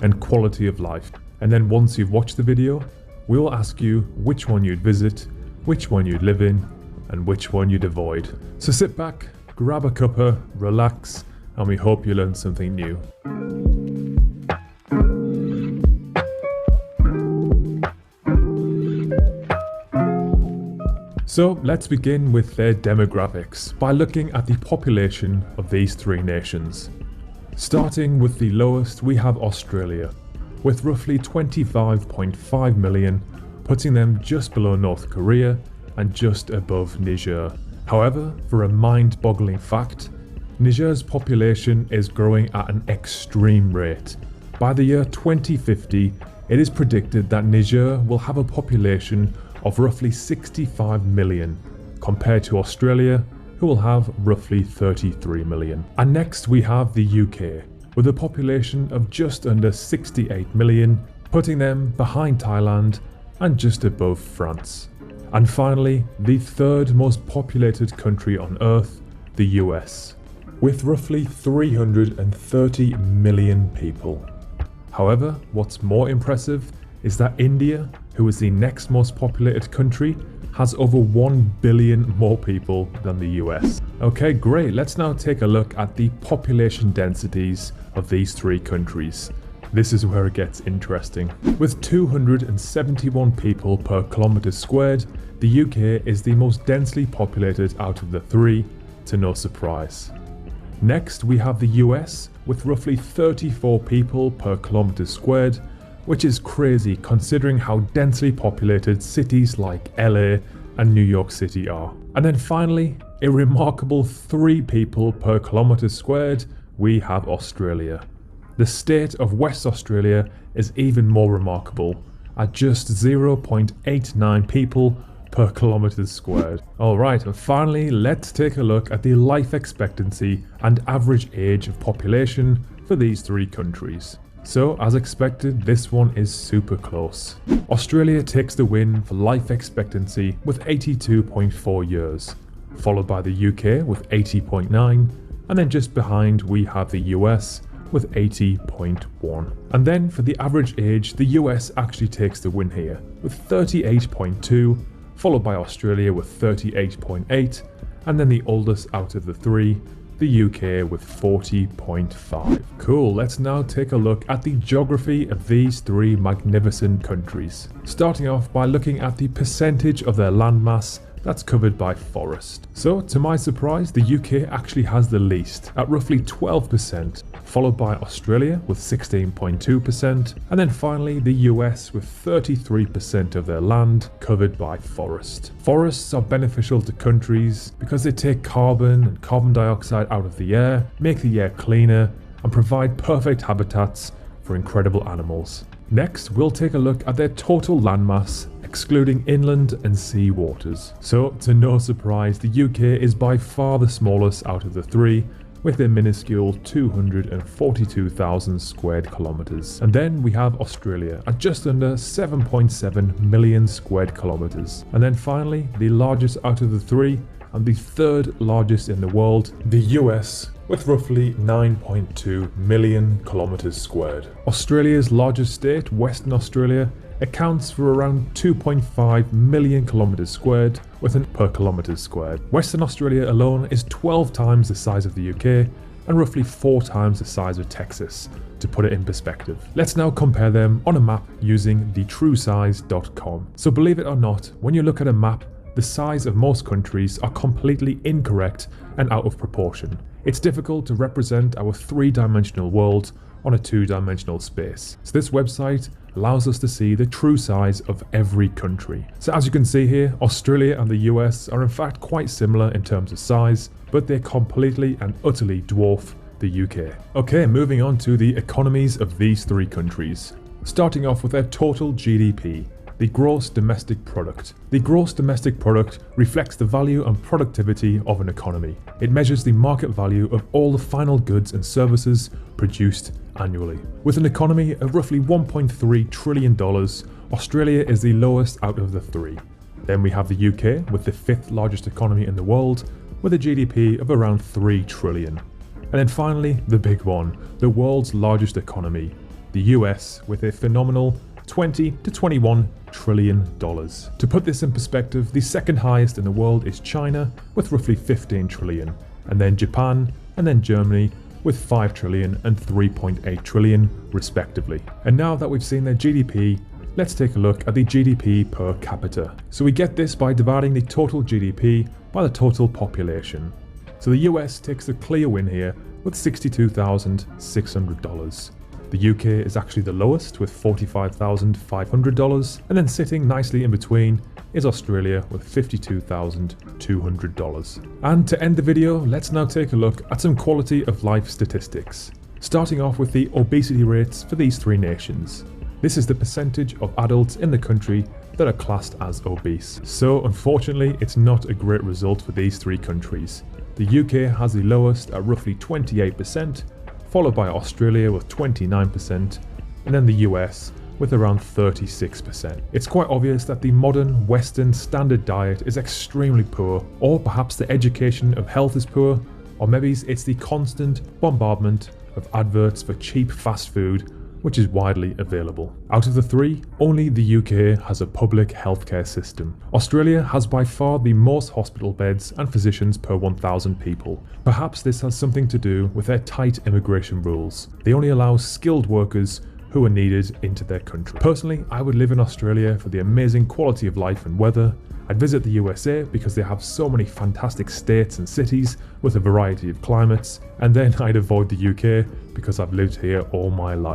and quality of life. And then once you've watched the video, we will ask you which one you'd visit, which one you'd live in, and which one you'd avoid. So sit back, grab a cuppa, relax, and we hope you learned something new. So let's begin with their demographics by looking at the population of these three nations. Starting with the lowest, we have Australia, with roughly 25.5 million, putting them just below North Korea and just above Niger. However, for a mind-boggling fact, Niger's population is growing at an extreme rate. By the year 2050, it is predicted that Niger will have a population of roughly 65 million, compared to Australia, who will have roughly 33 million. And next we have the UK, with a population of just under 68 million, putting them behind Thailand and just above France. And finally, the third most populated country on Earth, the US, with roughly 330 million people. However, what's more impressive is that India, who is the next most populated country, has over 1 billion more people than the US. Okay, great. Let's now take a look at the population densities of these three countries. This is where it gets interesting. With 271 people per kilometre squared, the UK is the most densely populated out of the three, to no surprise. Next, we have the US, with roughly 34 people per kilometre squared, which is crazy considering how densely populated cities like LA and New York City are. And then finally, a remarkable 3 people per kilometre squared, we have Australia. The state of West Australia is even more remarkable, at just 0.89 people per kilometre squared. Alright, and finally, let's take a look at the life expectancy and average age of population for these three countries. So, as expected, this one is super close. Australia takes the win for life expectancy with 82.4 years, followed by the UK with 80.9, and then just behind we have the US with 80.1. And then for the average age, the US actually takes the win here with 38.2, followed by Australia with 38.8, and then the oldest out of the three, the UK with 40.5. Cool, let's now take a look at the geography of these three magnificent countries. Starting off by looking at the percentage of their landmass that's covered by forest. So, to my surprise, the UK actually has the least, at roughly 12%, followed by Australia with 16.2%, and then finally the US with 33% of their land covered by forest. Forests are beneficial to countries because they take carbon and carbon dioxide out of the air, make the air cleaner, and provide perfect habitats for incredible animals. Next, we'll take a look at their total landmass, excluding inland and sea waters. So, to no surprise, the UK is by far the smallest out of the three, with a minuscule 242,000 squared kilometres. And then we have Australia at just under 7.7 million squared kilometres. And then finally, the largest out of the three, and the third largest in the world, the US, with roughly 9.2 million kilometres squared. Australia's largest state, Western Australia, accounts for around 2.5 million kilometres squared per kilometre squared. Western Australia alone is 12 times the size of the UK and roughly 4 times the size of Texas, to put it in perspective. Let's now compare them on a map using the TrueSize.com. So believe it or not, when you look at a map, the size of most countries are completely incorrect and out of proportion. It's difficult to represent our 3-dimensional world on a 2-dimensional space. So this website allows us to see the true size of every country. So as you can see here, Australia and the US are in fact quite similar in terms of size, but they completely and utterly dwarf the UK. Okay, moving on to the economies of these three countries. Starting off with their total GDP. The gross domestic product. The gross domestic product reflects the value and productivity of an economy. It measures the market value of all the final goods and services produced annually. With an economy of roughly $1.3 trillion, Australia is the lowest out of the three. Then we have the UK with the 5th largest economy in the world, with a GDP of around 3 trillion. And then finally, the big one, the world's largest economy, the US with a phenomenal $20 to $21 trillion. To put this in perspective, the second highest in the world is China with roughly 15 trillion, and then Japan, and then Germany with 5 trillion and 3.8 trillion respectively. And now that we've seen their GDP, let's take a look at the GDP per capita. So we get this by dividing the total GDP by the total population. So the US takes the clear win here with $62,600. The UK is actually the lowest with $45,500, and then sitting nicely in between is Australia with $52,200. And to end the video, let's now take a look at some quality of life statistics. Starting off with the obesity rates for these three nations. This is the percentage of adults in the country that are classed as obese. So unfortunately, it's not a great result for these three countries. The UK has the lowest at roughly 28%, followed by Australia with 29%, and then the US with around 36%. It's quite obvious that the modern Western standard diet is extremely poor, or perhaps the education of health is poor, or maybe it's the constant bombardment of adverts for cheap fast food which is widely available. Out of the three, only the UK has a public healthcare system. Australia has by far the most hospital beds and physicians per 1,000 people. Perhaps this has something to do with their tight immigration rules. They only allow skilled workers who are needed into their country. Personally, I would live in Australia for the amazing quality of life and weather. I'd visit the USA because they have so many fantastic states and cities with a variety of climates, and then I'd avoid the UK because I've lived here all my life.